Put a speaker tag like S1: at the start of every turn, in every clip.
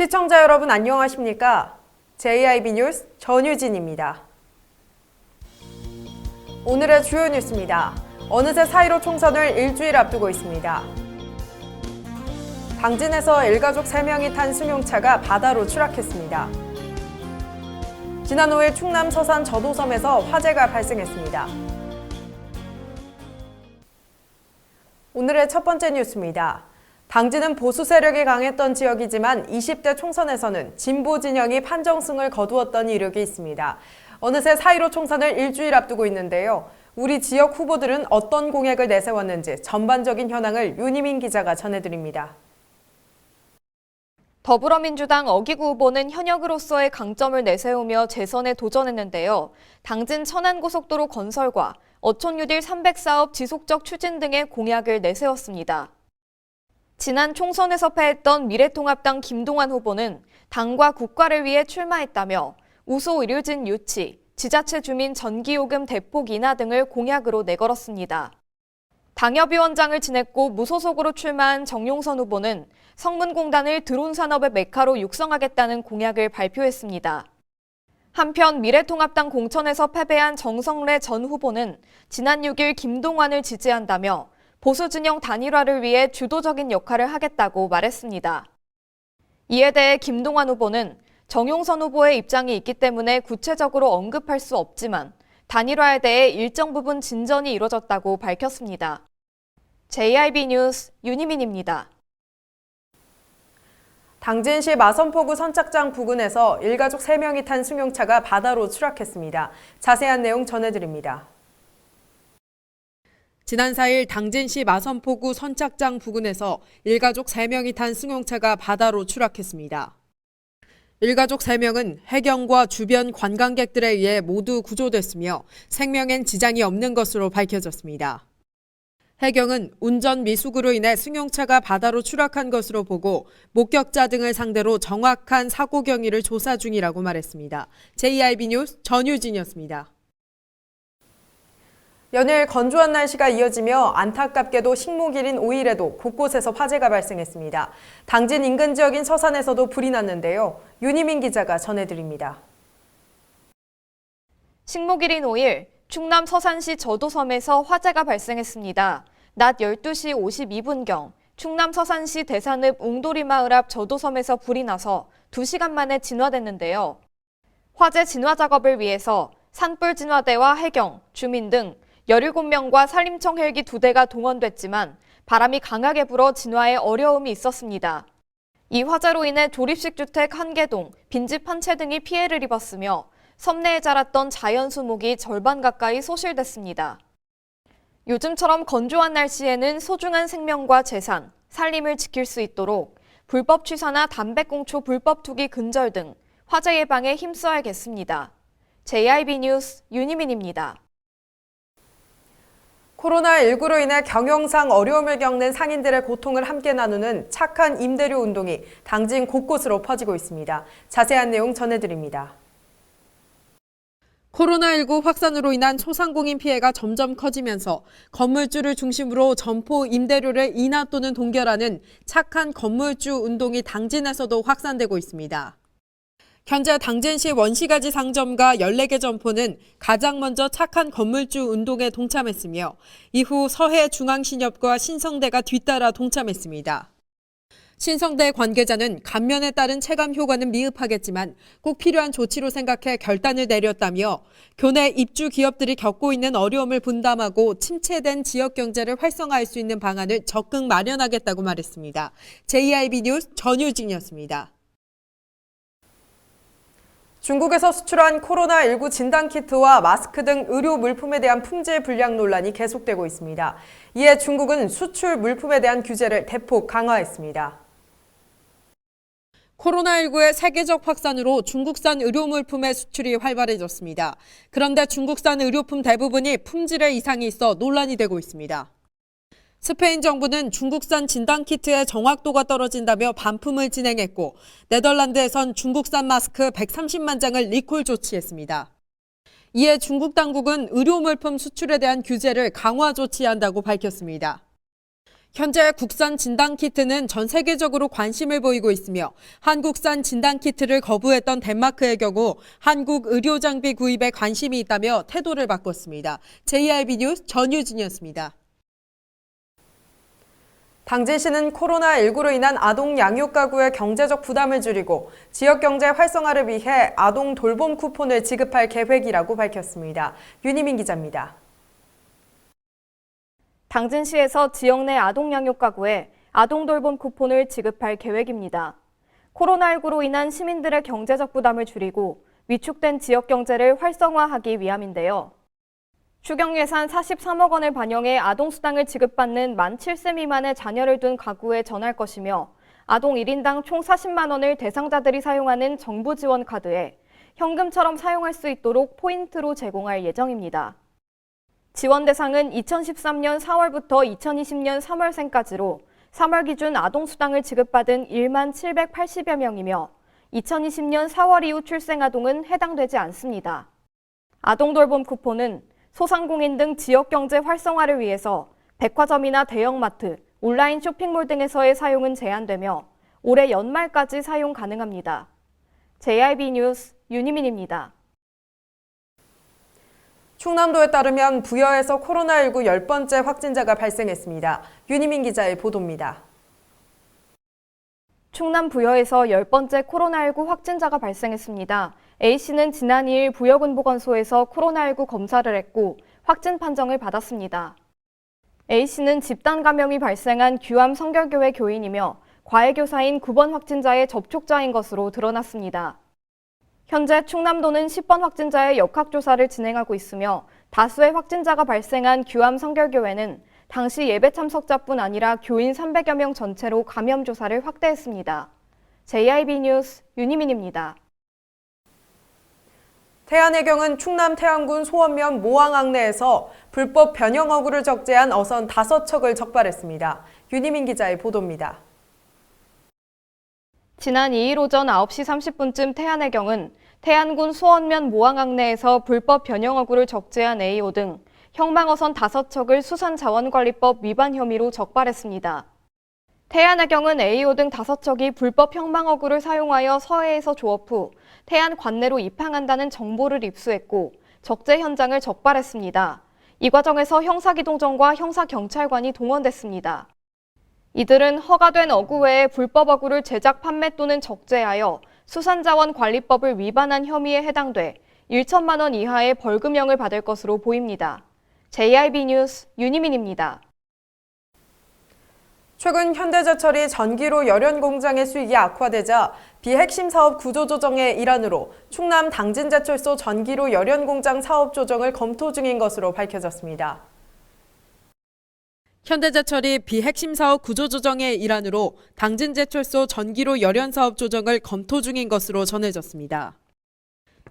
S1: 시청자 여러분 안녕하십니까? JIB 뉴스 전유진입니다. 오늘의 주요 뉴스입니다. 어느새 4.15 총선을 일주일 앞두고 있습니다. 당진에서 일가족 3명이 탄 승용차가 바다로 추락했습니다. 지난 5일 충남 서산 저도섬에서 화재가 발생했습니다. 오늘의 첫 번째 뉴스입니다. 당진은 보수 세력이 강했던 지역이지만 20대 총선에서는 진보 진영이 판정승을 거두었던 이력이 있습니다. 어느새 4.15 총선을 일주일 앞두고 있는데요. 우리 지역 후보들은 어떤 공약을 내세웠는지 전반적인 현황을 윤희민 기자가 전해드립니다.
S2: 더불어민주당 어기구 후보는 현역으로서의 강점을 내세우며 재선에 도전했는데요. 당진 천안고속도로 건설과 어촌 뉴딜 300사업 지속적 추진 등의 공약을 내세웠습니다. 지난 총선에서 패했던 미래통합당 김동완 후보는 당과 국가를 위해 출마했다며 우소의료진 유치, 지자체 주민 전기요금 대폭 인하 등을 공약으로 내걸었습니다. 당협위원장을 지냈고 무소속으로 출마한 정용선 후보는 성문공단을 드론 산업의 메카로 육성하겠다는 공약을 발표했습니다. 한편 미래통합당 공천에서 패배한 정성래 전 후보는 지난 6일 김동완을 지지한다며 보수 진영 단일화를 위해 주도적인 역할을 하겠다고 말했습니다. 이에 대해 김동완 후보는 정용선 후보의 입장이 있기 때문에 구체적으로 언급할 수 없지만 단일화에 대해 일정 부분 진전이 이뤄졌다고 밝혔습니다. JIB 뉴스 윤희민입니다.
S1: 당진시 마선포구 선착장 부근에서 일가족 3명이 탄 승용차가 바다로 추락했습니다. 자세한 내용 전해드립니다. 지난 4일 당진시 마선포구 선착장 부근에서 일가족 3명이 탄 승용차가 바다로 추락했습니다. 일가족 3명은 해경과 주변 관광객들에 의해 모두 구조됐으며 생명엔 지장이 없는 것으로 밝혀졌습니다. 해경은 운전 미숙으로 인해 승용차가 바다로 추락한 것으로 보고 목격자 등을 상대로 정확한 사고 경위를 조사 중이라고 말했습니다. JIB 뉴스 전유진이었습니다. 연일 건조한 날씨가 이어지며 안타깝게도 식목일인 5일에도 곳곳에서 화재가 발생했습니다. 당진 인근 지역인 서산에서도 불이 났는데요. 윤희민 기자가 전해드립니다.
S2: 식목일인 5일 충남 서산시 저도섬에서 화재가 발생했습니다. 낮 12시 52분경 충남 서산시 대산읍 웅도리 마을 앞 저도섬에서 불이 나서 2시간 만에 진화됐는데요. 화재 진화 작업을 위해서 산불 진화대와 해경, 주민 등 17명과 산림청 헬기 2대가 동원됐지만 바람이 강하게 불어 진화에 어려움이 있었습니다. 이 화재로 인해 조립식 주택 1개동, 빈집 한 채 등이 피해를 입었으며 섬 내에 자랐던 자연 수목이 절반 가까이 소실됐습니다. 요즘처럼 건조한 날씨에는 소중한 생명과 재산, 산림을 지킬 수 있도록 불법 취사나 담배꽁초 불법 투기 근절 등 화재 예방에 힘써야겠습니다. JIB 뉴스 윤희민입니다.
S1: 코로나19로 인해 경영상 어려움을 겪는 상인들의 고통을 함께 나누는 착한 임대료 운동이 당진 곳곳으로 퍼지고 있습니다. 자세한 내용 전해드립니다. 코로나19 확산으로 인한 소상공인 피해가 점점 커지면서 건물주를 중심으로 점포 임대료를 인하 또는 동결하는 착한 건물주 운동이 당진에서도 확산되고 있습니다. 현재 당진시 원시가지 상점과 14개 점포는 가장 먼저 착한 건물주 운동에 동참했으며 이후 서해중앙신협과 신성대가 뒤따라 동참했습니다. 신성대 관계자는 감면에 따른 체감 효과는 미흡하겠지만 꼭 필요한 조치로 생각해 결단을 내렸다며 교내 입주 기업들이 겪고 있는 어려움을 분담하고 침체된 지역 경제를 활성화할 수 있는 방안을 적극 마련하겠다고 말했습니다. JIB 뉴스 전유진이었습니다. 중국에서 수출한 코로나19 진단키트와 마스크 등 의료 물품에 대한 품질 불량 논란이 계속되고 있습니다. 이에 중국은 수출 물품에 대한 규제를 대폭 강화했습니다. 코로나19의 세계적 확산으로 중국산 의료 물품의 수출이 활발해졌습니다. 그런데 중국산 의료품 대부분이 품질에 이상이 있어 논란이 되고 있습니다. 스페인 정부는 중국산 진단키트의 정확도가 떨어진다며 반품을 진행했고 네덜란드에선 중국산 마스크 130만 장을 리콜 조치했습니다. 이에 중국 당국은 의료 물품 수출에 대한 규제를 강화 조치한다고 밝혔습니다. 현재 국산 진단키트는 전 세계적으로 관심을 보이고 있으며 한국산 진단키트를 거부했던 덴마크의 경우 한국 의료장비 구입에 관심이 있다며 태도를 바꿨습니다. JIB 뉴스 전유진이었습니다. 당진시는 코로나19로 인한 아동 양육 가구의 경제적 부담을 줄이고 지역 경제 활성화를 위해 아동 돌봄 쿠폰을 지급할 계획이라고 밝혔습니다. 윤희민 기자입니다.
S2: 당진시에서 지역 내 아동 양육 가구에 아동 돌봄 쿠폰을 지급할 계획입니다. 코로나19로 인한 시민들의 경제적 부담을 줄이고 위축된 지역 경제를 활성화하기 위함인데요. 추경 예산 43억 원을 반영해 아동수당을 지급받는 만 7세 미만의 자녀를 둔 가구에 전할 것이며 아동 1인당 총 40만 원을 대상자들이 사용하는 정부 지원 카드에 현금처럼 사용할 수 있도록 포인트로 제공할 예정입니다. 지원 대상은 2013년 4월부터 2020년 3월생까지로 3월 기준 아동수당을 지급받은 1만 780여 명이며 2020년 4월 이후 출생 아동은 해당되지 않습니다. 아동돌봄 쿠폰은 소상공인 등 지역경제 활성화를 위해서 백화점이나 대형마트, 온라인 쇼핑몰 등에서의 사용은 제한되며 올해 연말까지 사용 가능합니다. JIB 뉴스 윤희민입니다.
S1: 충남도에 따르면 부여에서 코로나19 10번째 확진자가 발생했습니다. 윤희민 기자의 보도입니다.
S2: 충남 부여에서 10번째 코로나19 확진자가 발생했습니다. A씨는 지난 2일 부여군보건소에서 코로나19 검사를 했고 확진 판정을 받았습니다. A씨는 집단 감염이 발생한 규암 성결교회 교인이며 과외교사인 9번 확진자의 접촉자인 것으로 드러났습니다. 현재 충남도는 10번 확진자의 역학조사를 진행하고 있으며 다수의 확진자가 발생한 규암 성결교회는 당시 예배 참석자뿐 아니라 교인 300여 명 전체로 감염 조사를 확대했습니다. JIB 뉴스 윤희민입니다.
S1: 태안해경은 충남 태안군 소원면 모항항내에서 불법 변형 어구를 적재한 어선 5척을 적발했습니다. 윤희민 기자의 보도입니다.
S2: 지난 2일 오전 9시 30분쯤 태안해경은 태안군 소원면 모항항내에서 불법 변형 어구를 적재한 AO 등 형망어선 5척을 수산자원관리법 위반 혐의로 적발했습니다. 태안해경은 AO 등 5척이 불법 형망어구를 사용하여 서해에서 조업 후 태안 관내로 입항한다는 정보를 입수했고 적재 현장을 적발했습니다. 이 과정에서 형사기동정과 형사경찰관이 동원됐습니다. 이들은 허가된 어구 외에 불법 어구를 제작, 판매 또는 적재하여 수산자원관리법을 위반한 혐의에 해당돼 1천만 원 이하의 벌금형을 받을 것으로 보입니다. JIB 뉴스 윤희민입니다.
S1: 최근 현대제철이 전기로 열연 공장의 수익이 악화되자 비핵심 사업 구조조정의 일환으로 충남 당진제철소 전기로 열연 공장 사업 조정을 검토 중인 것으로 밝혀졌습니다. 현대제철이 비핵심 사업 구조조정의 일환으로 당진제철소 전기로 열연 사업 조정을 검토 중인 것으로 전해졌습니다.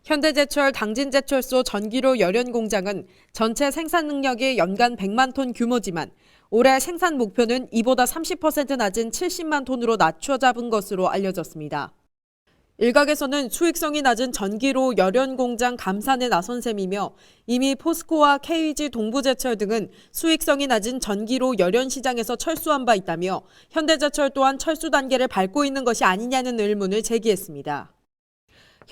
S1: 현대제철 당진제철소 전기로 열연 공장은 전체 생산 능력이 연간 100만 톤 규모지만 올해 생산 목표는 이보다 30% 낮은 70만 톤으로 낮춰 잡은 것으로 알려졌습니다. 일각에서는 수익성이 낮은 전기로 열연 공장 감산에 나선 셈이며 이미 포스코와 KG 동부제철 등은 수익성이 낮은 전기로 열연 시장에서 철수한 바 있다며 현대제철 또한 철수 단계를 밟고 있는 것이 아니냐는 의문을 제기했습니다.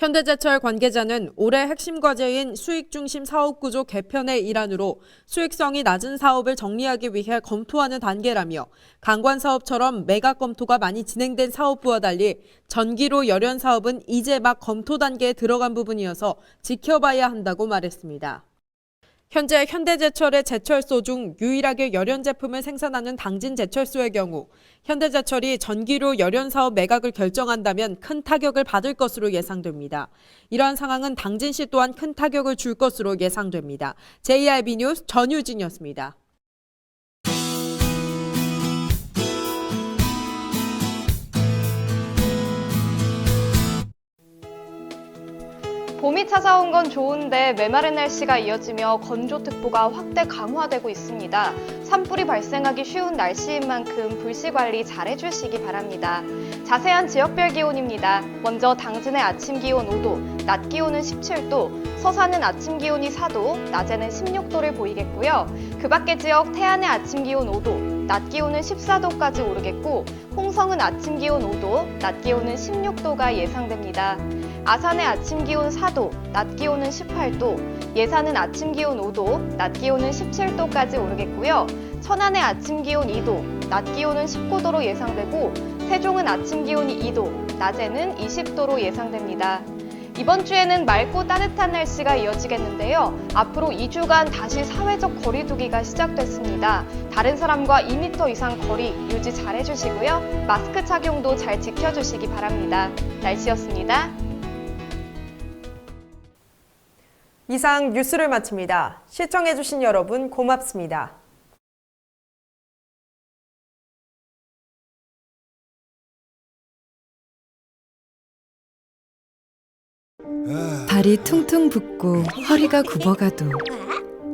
S1: 현대제철 관계자는 올해 핵심 과제인 수익중심 사업구조 개편의 일환으로 수익성이 낮은 사업을 정리하기 위해 검토하는 단계라며 강관사업처럼 매각 검토가 많이 진행된 사업부와 달리 전기로 열연 사업은 이제 막 검토 단계에 들어간 부분이어서 지켜봐야 한다고 말했습니다. 현재 현대제철의 제철소 중 유일하게 열연 제품을 생산하는 당진제철소의 경우 현대제철이 전기로 열연 사업 매각을 결정한다면 큰 타격을 받을 것으로 예상됩니다. 이러한 상황은 당진시 또한 큰 타격을 줄 것으로 예상됩니다. JIB 뉴스 전유진이었습니다.
S2: 봄이 찾아온 건 좋은데 메마른 날씨가 이어지며 건조특보가 확대 강화되고 있습니다. 산불이 발생하기 쉬운 날씨인 만큼 불씨 관리 잘 해주시기 바랍니다. 자세한 지역별 기온입니다. 먼저 당진의 아침 기온 5도, 낮 기온은 17도, 서산은 아침 기온이 4도, 낮에는 16도를 보이겠고요. 그 밖의 지역 태안의 아침 기온 5도, 낮 기온은 14도까지 오르겠고 홍성은 아침 기온 5도, 낮 기온은 16도가 예상됩니다. 아산의 아침 기온 4도, 낮 기온은 18도, 예산은 아침 기온 5도, 낮 기온은 17도까지 오르겠고요. 천안의 아침 기온 2도, 낮 기온은 19도로 예상되고 세종은 아침 기온이 2도, 낮에는 20도로 예상됩니다. 이번 주에는 맑고 따뜻한 날씨가 이어지겠는데요. 앞으로 2주간 다시 사회적 거리 두기가 시작됐습니다. 다른 사람과 2m 이상 거리 유지 잘 해주시고요. 마스크 착용도 잘 지켜주시기 바랍니다. 날씨였습니다.
S1: 이상 뉴스를 마칩니다. 시청해주신 여러분 고맙습니다.
S3: 발이 퉁퉁 붓고 허리가 굽어가도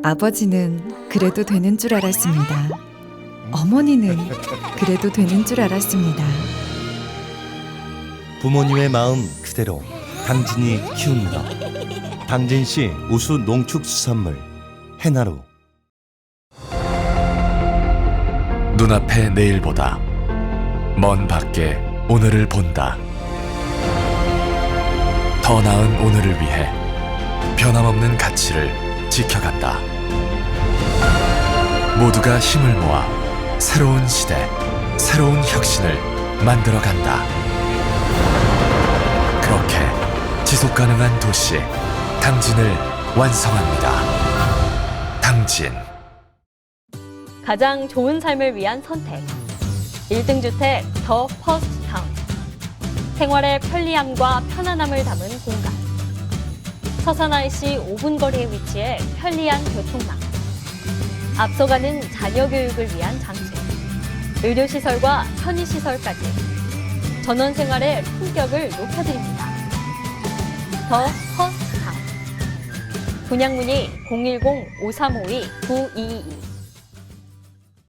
S3: 아버지는 그래도 되는 줄 알았습니다. 어머니는 그래도 되는 줄 알았습니다.
S4: 부모님의 마음 그대로 당진이 키웁니다. 당진시 우수 농축수산물 해나루.
S5: 눈앞의 내일보다 먼 밖에 오늘을 본다. 더 나은 오늘을 위해 변함없는 가치를 지켜간다. 모두가 힘을 모아 새로운 시대, 새로운 혁신을 만들어간다. 그렇게 지속가능한 도시 당진을 완성합니다. 당진.
S6: 가장 좋은 삶을 위한 선택. 1등 주택 더 퍼스트 타운. 생활의 편리함과 편안함을 담은 공간. 서산 IC 5분 거리에 위치해 편리한 교통망. 앞서가는 자녀 교육을 위한 장치. 의료시설과 편의시설까지. 전원 생활의 품격을 높여드립니다. 더 퍼스트 타운. 분양 문의 010-5352-9222